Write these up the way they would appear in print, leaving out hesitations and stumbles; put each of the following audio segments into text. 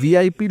VIP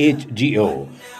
HGO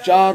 4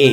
A,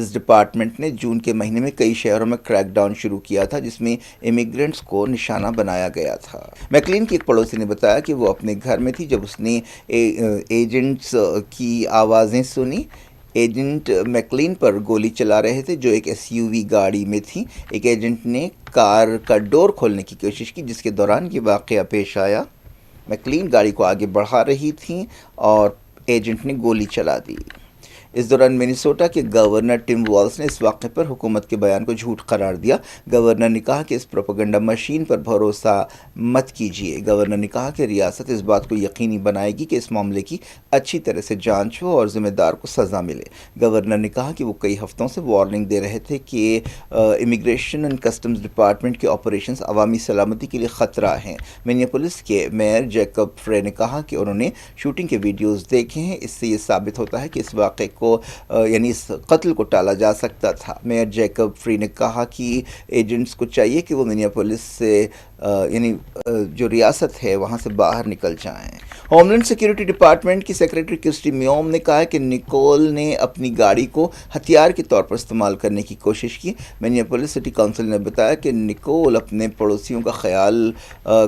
اس department نے June کے مہینے میں کئی شہروں میں کریک ڈاؤن شروع کیا تھا جس میں امیگرینٹس کو نشانہ بنایا گیا تھا۔ میکلین کی ایک پڑوسی نے بتایا کہ وہ اپنے گھر میں تھی جب اس نے ایجنٹس کی آوازیں سنی۔ ایجنٹ میکلین پر گولی چلا رہے تھے جو ایک SUV گاڑی میں تھی۔ ایک ایجنٹ نے کار کا ڈور کھولنے کی کوشش کی جس کے دوران یہ واقعہ پیش آیا۔ میکلین گاڑی کو آگے بڑھا رہی تھیں اور ایجنٹ نے گولی چلا دی۔ اس دوران منیسوٹا کے گورنر ٹم والز نے اس واقعے پر حکومت کے بیان کو جھوٹ قرار دیا۔ گورنر نے کہا کہ اس پروپیگنڈا مشین پر بھروسہ مت کیجیے۔ گورنر نے کہا کہ ریاست اس بات کو یقینی بنائے گی کہ اس معاملے کی اچھی طرح سے جانچ ہو اور ذمہ دار کو سزا ملے۔ گورنر نے کہا کہ وہ کئی ہفتوں سے وارننگ دے رہے تھے کہ امیگریشن اینڈ کسٹمز ڈپارٹمنٹ کے آپریشنز عوامی سلامتی کے لیے خطرہ ہیں۔ منیاپولس کے میئر جیکب فرے نے کہا کہ انہوں نے شوٹنگ کے ویڈیوز دیکھے ہیں، اس سے یہ ثابت ہوتا ہے کہ اس واقعے یعنی اس قتل کو ٹالا جا سکتا تھا۔ میئر جیکب فری نے کہا کہ ایجنٹس کو چاہیے کہ وہ منیاپولس سے یعنی جو ریاست ہے وہاں سے باہر نکل جائیں۔ ہوم لینڈ سیکیورٹی ڈپارٹمنٹ کی سیکریٹری کرسٹی میوم نے کہا کہ نکول نے اپنی گاڑی کو ہتھیار کے طور پر استعمال کرنے کی کوشش کی۔ منیاپولس سٹی کونسل نے بتایا کہ نکول اپنے پڑوسیوں کا خیال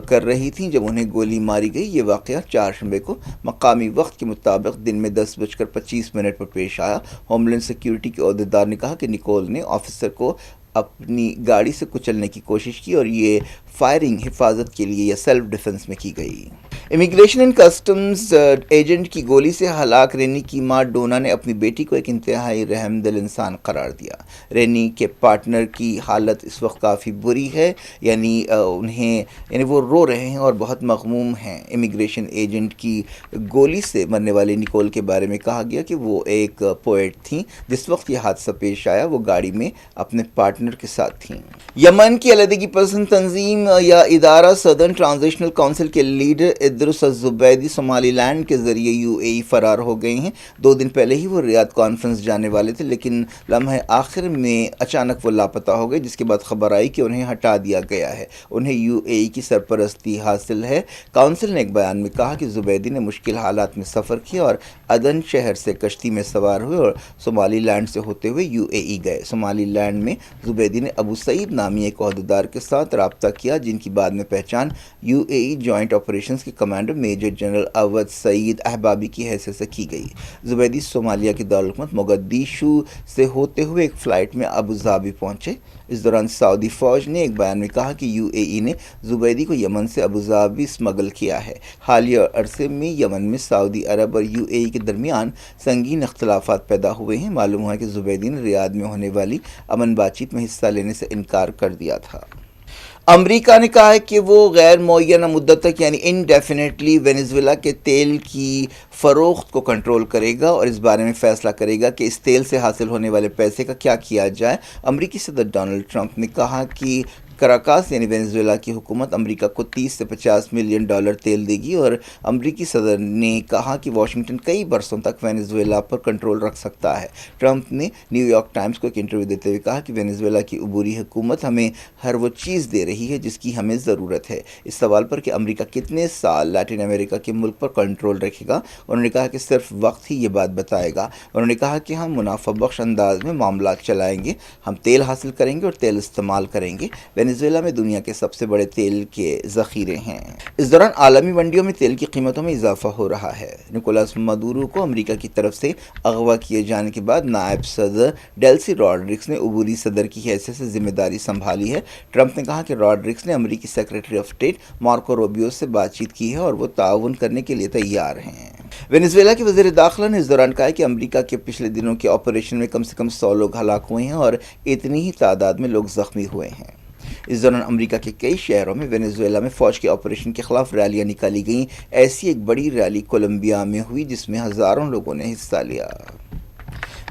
کر رہی تھیں جب انہیں گولی ماری گئی۔ یہ واقعہ چہارشنبے کو مقامی وقت کے مطابق دن میں 10:25 پر پیش آیا۔ ہوم لینڈ سیکیورٹی کے عہدیدار نے کہا کہ نکول نے آفیسر کو اپنی گاڑی سے کچلنے کی کوشش کی اور یہ فائرنگ حفاظت کے لیے یا سیلف ڈیفنس میں کی گئی۔ امیگریشن اینڈ کسٹمز ایجنٹ کی گولی سے ہلاک رینی کی ماں ڈونا نے اپنی بیٹی کو ایک انتہائی رحم دل انسان قرار دیا۔ رینی کے پارٹنر کی حالت اس وقت کافی بری ہے، یعنی وہ رو رہے ہیں اور بہت مغموم ہیں۔ امیگریشن ایجنٹ کی گولی سے مرنے والی نکول کے بارے میں کہا گیا کہ وہ ایک پوئٹ تھیں۔ جس وقت یہ حادثہ پیش آیا وہ گاڑی میں اپنے پارٹنر کے ساتھ تھیں۔ یمن کی علیحدگی پسند تنظیم یا ادارہ سدرن ٹرانزیشنل کونسل کے لیڈر ادرس الزبیدی صومالی لینڈ کے ذریعے UAE فرار ہو گئے ہیں۔ 2 دن پہلے ہی وہ ریاض کانفرنس جانے والے تھے لیکن لمحے آخر میں اچانک وہ لاپتہ ہو گئے جس کے بعد خبر آئی کہ انہیں ہٹا دیا گیا ہے۔ انہیں UAE کی سرپرستی حاصل ہے۔ کونسل نے ایک بیان میں کہا کہ زبیدی نے مشکل حالات میں سفر کیا اور عدن شہر سے کشتی میں سوار ہوئے اور صومالی لینڈ سے ہوتے ہوئے UAE گئے۔ صومالی لینڈ میں زبیدی نے ابو سعید نامی ایک عہدیدار کے ساتھ رابطہ کیا جن کی بعد میں پہچان UAE جوائنٹ آپریشنز کے کمانڈر میجر جنرل عوض سعید احبابی کی حیثیت سے کی گئی۔ زبیدی صومالیہ کی دارالحکومت مگدیشو سے ہوتے ہوئے ایک فلائٹ میں ابو ظبی پہنچے۔ اس دوران سعودی فوج نے ایک بیان میں کہا کہ UAE نے زبیدی کو یمن سے ابو ظبی اسمگل کیا ہے۔ حالیہ عرصے میں یمن میں سعودی عرب اور UAE کے درمیان سنگین اختلافات پیدا ہوئے ہیں۔ معلوم ہوا کہ زبیدی نے ریاض میں ہونے والی امن بات چیت میں حصہ لینے سے انکار کر دیا تھا۔ امریکہ نے کہا ہے کہ وہ غیر معینہ مدت تک یعنی انڈیفینیٹلی وینزویلا کے تیل کی فروخت کو کنٹرول کرے گا اور اس بارے میں فیصلہ کرے گا کہ اس تیل سے حاصل ہونے والے پیسے کا کیا کیا جائے۔ امریکی صدر ڈونلڈ ٹرمپ نے کہا کہ کراکاس یعنی وینزویلا کی حکومت امریکہ کو $30 سے $50 ملین تیل دے گی اور امریکی صدر نے کہا کہ واشنگٹن کئی برسوں تک وینزویلا پر کنٹرول رکھ سکتا ہے۔ ٹرمپ نے نیو یارک ٹائمز کو ایک انٹرویو دیتے ہوئے کہا کہ وینزویلا کی عبوری حکومت ہمیں ہر وہ چیز دے رہی ہے جس کی ہمیں ضرورت ہے۔ اس سوال پر کہ امریکہ کتنے سال لیٹن امریکہ کے ملک پر کنٹرول رکھے گا، انہوں نے کہا کہ صرف وقت ہی یہ بات بتائے گا۔ انہوں نے کہا کہ ہم منافع بخش انداز میں معاملات چلائیں گے، ہم تیل حاصل کریں گے اور تیل استعمال کریں گے۔ وینزویلا میں دنیا کے سب سے بڑے تیل کے ذخیرے ہیں۔ اس دوران عالمی منڈیوں میں تیل کی قیمتوں میں اضافہ ہو رہا ہے۔ نکولاس مادورو کو امریکہ کی طرف سے اغوا کیے جانے کے بعد نائب صدر ڈیلسی راڈرکس نے عبوری صدر کی حیثیت سے ذمہ داری سنبھالی ہے۔ ٹرمپ نے کہا کہ راڈرکس نے امریکی secretary of state Marco Rubio سے بات چیت کی ہے اور وہ تعاون کرنے کے لیے تیار ہیں۔ وینزویلا کے وزیر داخلہ نے اس دوران کہا کہ امریکہ کے پچھلے دنوں کے آپریشن میں کم سے کم 100 لوگ ہلاک ہوئے ہیں اور اتنی ہی تعداد میں لوگ زخمی ہوئے ہیں۔ اس دوران امریکہ کے کئی شہروں میں وینزویلا میں فوج کے آپریشن کے خلاف ریلیاں نکالی گئیں۔ ایسی ایک بڑی ریلی کولمبیا میں ہوئی جس میں ہزاروں لوگوں نے حصہ لیا۔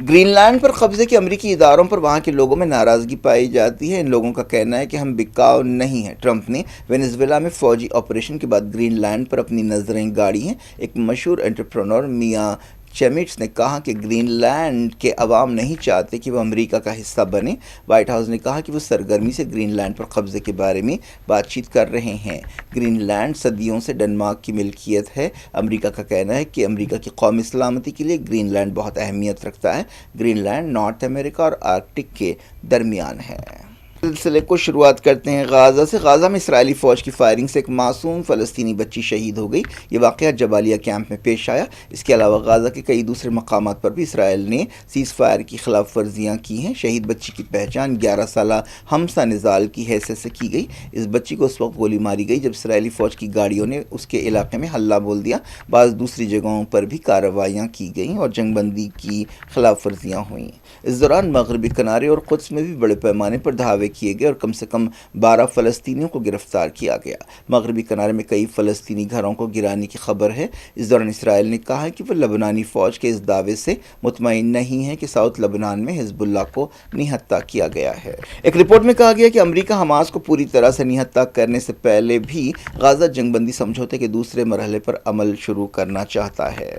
گرین لینڈ پر قبضے کے امریکی اداروں پر وہاں کے لوگوں میں ناراضگی پائی جاتی ہے۔ ان لوگوں کا کہنا ہے کہ ہم بکاؤ نہیں ہیں۔ ٹرمپ نے وینزویلا میں فوجی آپریشن کے بعد گرین لینڈ پر اپنی نظریں گاڑی ہیں۔ ایک مشہور انٹرپرینور میاں چیمٹس نے کہا کہ گرین لینڈ کے عوام نہیں چاہتے کہ وہ امریکہ کا حصہ بنے۔ وائٹ ہاؤس نے کہا کہ وہ سرگرمی سے گرین لینڈ پر قبضے کے بارے میں بات چیت کر رہے ہیں۔ گرین لینڈ صدیوں سے ڈنمارک کی ملکیت ہے۔ امریکہ کا کہنا ہے کہ امریکہ کی قومی سلامتی کے لیے گرین لینڈ بہت اہمیت رکھتا ہے۔ گرین لینڈ نارتھ امریکہ اور آرکٹک کے درمیان ہے۔ سلسلے کو شروعات کرتے ہیں غازہ سے۔ غازہ میں اسرائیلی فوج کی فائرنگ سے ایک معصوم فلسطینی بچی شہید ہو گئی۔ یہ واقعہ جبالیہ کیمپ میں پیش آیا۔ اس کے علاوہ غازہ کے کئی دوسرے مقامات پر بھی اسرائیل نے سیز فائر کی خلاف ورزیاں کی ہیں۔ شہید بچی کی پہچان 11 سالہ حمزہ نزال کی حیثیت سے کی گئی۔ اس بچی کو اس وقت گولی ماری گئی جب اسرائیلی فوج کی گاڑیوں نے اس کے علاقے میں ہلہ بول دیا۔ بعض دوسری جگہوں پر بھی کارروائیاں کی گئیں اور جنگ بندی کی خلاف ورزیاں ہوئیں۔ اس دوران مغربی کنارے اور قدس میں بھی بڑے پیمانے پر دھاوے کیے گئے اور کم سے کم 12 فلسطینیوں کو گرفتار کیا گیا۔ مغربی کنارے میں کئی فلسطینی گھروں کو گرانے کی خبر ہے۔ اس دوران اسرائیل نے کہا کہ وہ لبنانی فوج کے اس دعوے سے مطمئن نہیں ہے کہ ساؤتھ لبنان میں حزب اللہ کو نہتہ کیا گیا ہے۔ ایک رپورٹ میں کہا گیا کہ امریکہ حماس کو پوری طرح سے نہتہ کرنے سے پہلے بھی غزہ جنگ بندی سمجھوتے کے دوسرے مرحلے پر عمل شروع کرنا چاہتا ہے۔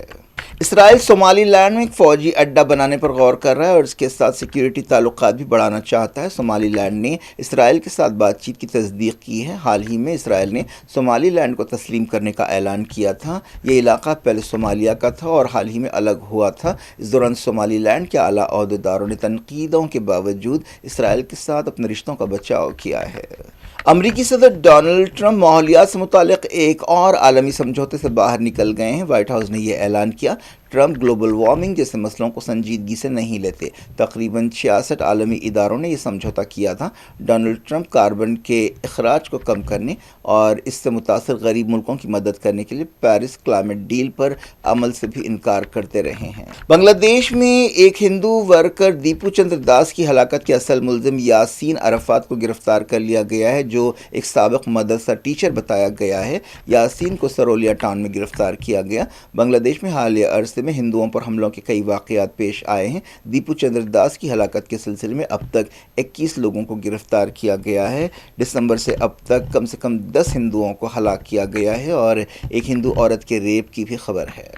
اسرائیل صومالی لینڈ میں ایک فوجی اڈہ بنانے پر غور کر رہا ہے اور اس کے ساتھ سیکیورٹی تعلقات بھی بڑھانا چاہتا ہے۔ صومالی لینڈ نے اسرائیل کے ساتھ بات چیت کی تصدیق کی ہے۔ حال ہی میں اسرائیل نے صومالی لینڈ کو تسلیم کرنے کا اعلان کیا تھا۔ یہ علاقہ پہلے صومالیہ کا تھا اور حال ہی میں الگ ہوا تھا۔ اس دوران صومالی لینڈ کے اعلیٰ عہدیداروں نے تنقیدوں کے باوجود اسرائیل کے ساتھ اپنے رشتوں کا بچاؤ کیا ہے۔ امریکی صدر ڈونلڈ ٹرمپ ماحولیات سے متعلق ایک اور عالمی سمجھوتے سے باہر نکل گئے ہیں۔ وائٹ ہاؤس نے یہ اعلان کیا۔ ٹرمپ گلوبل وارمنگ جیسے مسئلوں کو سنجیدگی سے نہیں لیتے۔ تقریباً 66 عالمی اداروں نے یہ سمجھوتا کیا تھا۔ ڈونلڈ ٹرمپ کاربن کے اخراج کو کم کرنے اور اس سے متاثر غریب ملکوں کی مدد کرنے کے لیے پیرس کلائمیٹ ڈیل پر عمل سے بھی انکار کرتے رہے ہیں۔ بنگلہ دیش میں ایک ہندو ورکر دیپو چندر داس کی ہلاکت کے اصل ملزم یاسین عرفات کو گرفتار کر لیا گیا ہے، جو ایک سابق مدرسہ ٹیچر بتایا گیا ہے۔ یاسین کو سرولیا ٹاؤن میں گرفتار کیا گیا۔ بنگلہ دیش میں حالیہ عرصے میں ہندوؤں پر حملوں کے کئی واقعات پیش آئے ہیں۔ دیپو چندر داس کی ہلاکت کے سلسلے میں اب تک 21 لوگوں کو گرفتار کیا گیا ہے۔ دسمبر سے اب تک کم سے کم 10 ہندوؤں کو ہلاک کیا گیا ہے اور ایک ہندو عورت کے ریپ کی بھی خبر ہے۔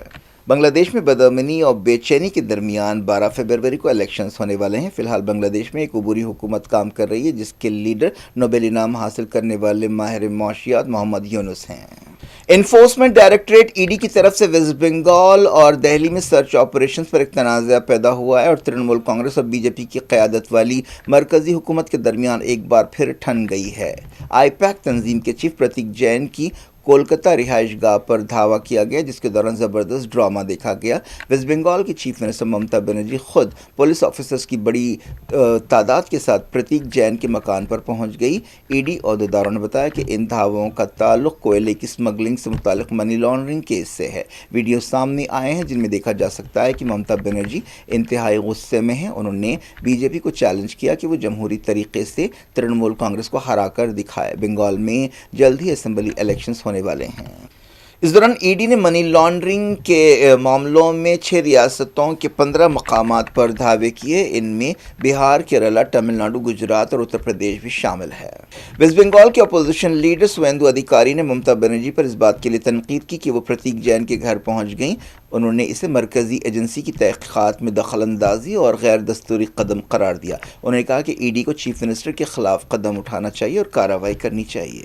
بنگلہ دیش میں بدامنی اور بے چینی کے درمیان 12 فروری کو الیکشنز ہونے والے ہیں۔ فی الحال بنگلہ دیش میں ایک عبوری حکومت کام کر رہی ہے جس کے لیڈر نوبل انعام حاصل کرنے والے ماہر معاشیات محمد یونس ہیں۔ انفورسمنٹ ڈائریکٹوریٹ ای ڈی کی طرف سے ویسٹ بنگال اور دہلی میں سرچ آپریشنز پر ایک تنازع پیدا ہوا ہے اور ترنمول کانگریس اور بی جے پی کی قیادت والی مرکزی حکومت کے درمیان ایک بار پھر ٹھن گئی ہے۔ آئی پیک تنظیم کے چیف پرتیک جین کی کولکتہ رہائش گاہ پر دھاوا کیا گیا جس کے دوران زبردست ڈرامہ دیکھا گیا۔ ویسٹ بنگال کی چیف منسٹر ممتا بنرجی خود پولیس آفیسرز کی بڑی تعداد کے ساتھ پرتیک جین کے مکان پر پہنچ گئی۔ ای ڈی عہدیداروں نے بتایا کہ ان دھاووں کا تعلق کوئلے کی اسمگلنگ سے متعلق منی لانڈرنگ کیس سے ہے۔ ویڈیو سامنے آئے ہیں جن میں دیکھا جا سکتا ہے کہ ممتا بنرجی انتہائی غصے میں ہیں۔ انہوں نے بی جے پی کو چیلنج کیا کہ وہ جمہوری طریقے سے ترنمول کانگریس کو ہرا کر دکھائے۔ بنگال میں جلد ہی اسمبلی الیکشنز ہونے والے ہیں۔ اس دوران ای ڈی نے منی لانڈرنگ کے معاملوں میں 6 ریاستوں کے 15 مقامات پر دھاوے کیے۔ ان میں بہار، کیرالہ، تمل ناڈو، گجرات اور اتر پردیش بھی شامل ہے۔ ویسٹ بنگال کے اپوزیشن لیڈر سویندو ادھیکاری نے ممتا بنرجی پر اس بات کے لیے تنقید کی کہ وہ پرتیک جین کے گھر پہنچ گئیں۔ انہوں نے اسے مرکزی ایجنسی کی تحقیقات میں دخل اندازی اور غیر دستوری قدم قرار دیا۔ انہوں نے کہا کہ ای ڈی کو چیف منسٹر کے خلاف قدم اٹھانا چاہیے اور کارروائی کرنی چاہیے۔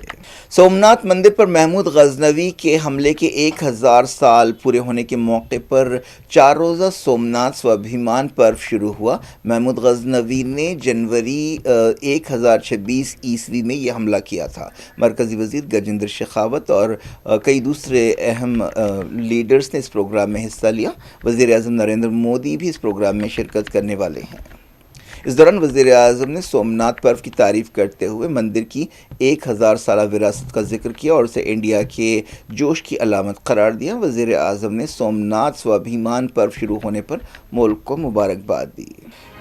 سومناتھ مندر پر محمود غزنوی کے حملے کے 1000 سال پورے ہونے کے موقع پر 4 روزہ سومناتھ سوابھیمان پرو شروع ہوا۔ محمود غزنوی نے جنوری 1026 عیسوی میں یہ حملہ کیا تھا۔ مرکزی وزیر گجیندر شیخاوت اور کئی دوسرے اہم لیڈرز نے اس پروگرام میں حصہ لیا۔ وزیر اعظم نریندر مودی بھی اس پروگرام میں شرکت کرنے والے ہیں۔ اس دوران وزیر اعظم نے سومناتھ پرو کی تعریف کرتے ہوئے مندر کی 1000 سالہ وراثت کا ذکر کیا اور اسے انڈیا کے جوش کی علامت قرار دیا۔ وزیر اعظم نے سومناتھ سوابھیمان پرو شروع ہونے پر ملک کو مبارکباد دی۔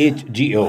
HGO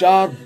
4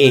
A,